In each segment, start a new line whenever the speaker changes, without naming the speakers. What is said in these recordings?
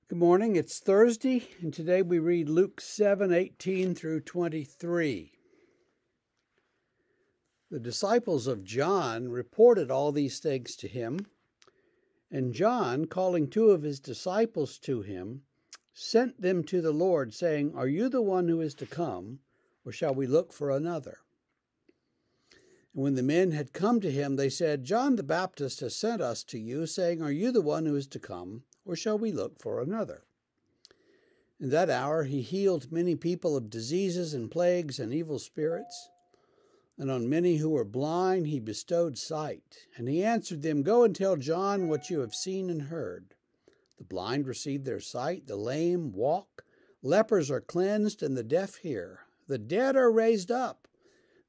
Good morning. It's Thursday, and today we read Luke 7:18 through 23. The disciples of John reported all these things to him, and John, calling two of his disciples to him, sent them to the Lord, saying, "Are you the one who is to come, or shall we look for another?" And when the men had come to him, they said, "John the Baptist has sent us to you, saying, 'Are you the one who is to come, or shall we look for another?'" In that hour he healed many people of diseases and plagues and evil spirits, and on many who were blind he bestowed sight. And he answered them, "Go and tell John what you have seen and heard. The blind receive their sight, the lame walk, lepers are cleansed, and the deaf hear. The dead are raised up,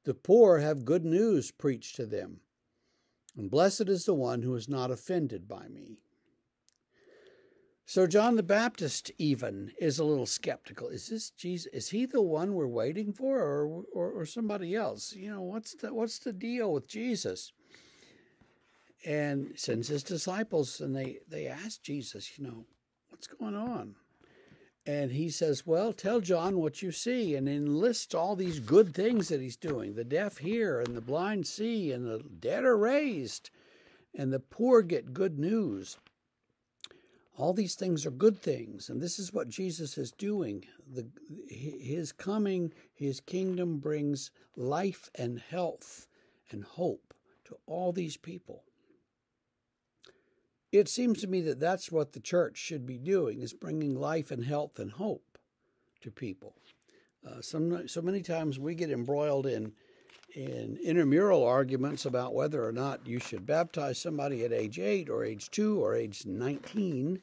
the poor have good news preached to them. And blessed is the one who is not offended by me." So John the Baptist even is a little skeptical. Is this Jesus? Is he the one we're waiting for, or somebody else? What's the deal with Jesus? And sends his disciples, and they ask Jesus, what's going on? And he says, "Well, tell John what you see," and enlists all these good things that he's doing. The deaf hear, and the blind see, and the dead are raised, and the poor get good news. All these things are good things, and this is what Jesus is doing. His coming, his kingdom brings life and health and hope to all these people. It seems to me that that's what the church should be doing, is bringing life and health and hope to people. So many times we get embroiled in intramural arguments about whether or not you should baptize somebody at age 8 or age 2 or age 19,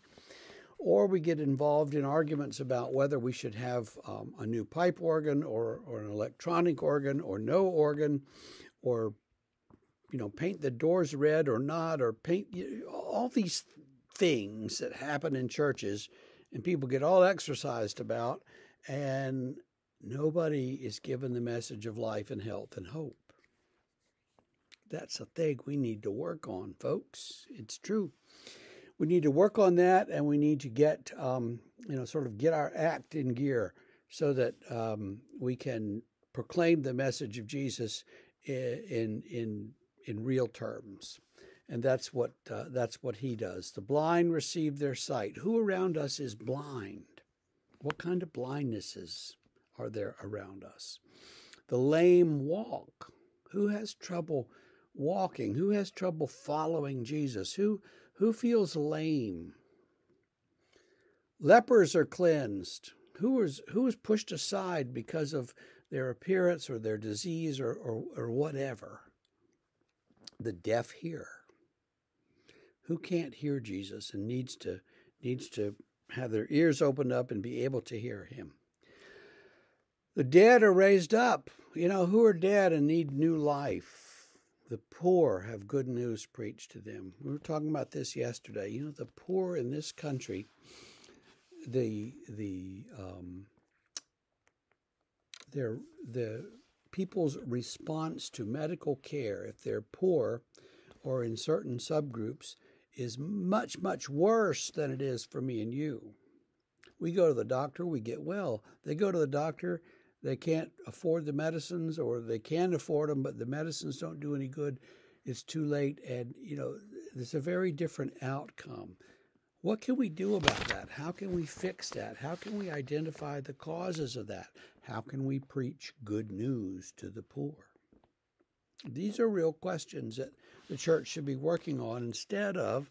or we get involved in arguments about whether we should have a new pipe organ or an electronic organ or no organ, or paint the doors red or not, or paint all these things that happen in churches, and people get all exercised about, and nobody is given the message of life and health and hope. That's a thing we need to work on, folks. It's true. We need to work on that, and we need to get, get our act in gear so that we can proclaim the message of Jesus in real terms. And that's what he does. The blind receive their sight. Who around us is blind? What kind of blindnesses are there around us? The lame walk. Who has trouble walking? Who has trouble following Jesus? Who feels lame? Lepers are cleansed. Who is pushed aside because of their appearance or their disease or whatever? The deaf hear. Who can't hear Jesus and needs to have their ears opened up and be able to hear him? The dead are raised up. Who are dead and need new life? The poor have good news preached to them. We were talking about this yesterday. The poor in this country, the people's response to medical care, if they're poor or in certain subgroups, is much, much worse than it is for me and you. We go to the doctor, we get well. They go to the doctor, they can't afford the medicines, or they can afford them, but the medicines don't do any good. It's too late, and there's a very different outcome. What can we do about that? How can we fix that? How can we identify the causes of that? How can we preach good news to the poor? These are real questions that the church should be working on, instead of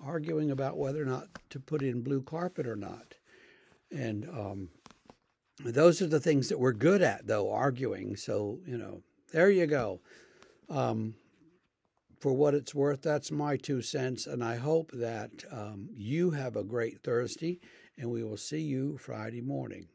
arguing about whether or not to put in blue carpet or not. And those are the things that we're good at, though, arguing. So, there you go. For what it's worth, that's my 2 cents. And I hope that you have a great Thursday, and we will see you Friday morning.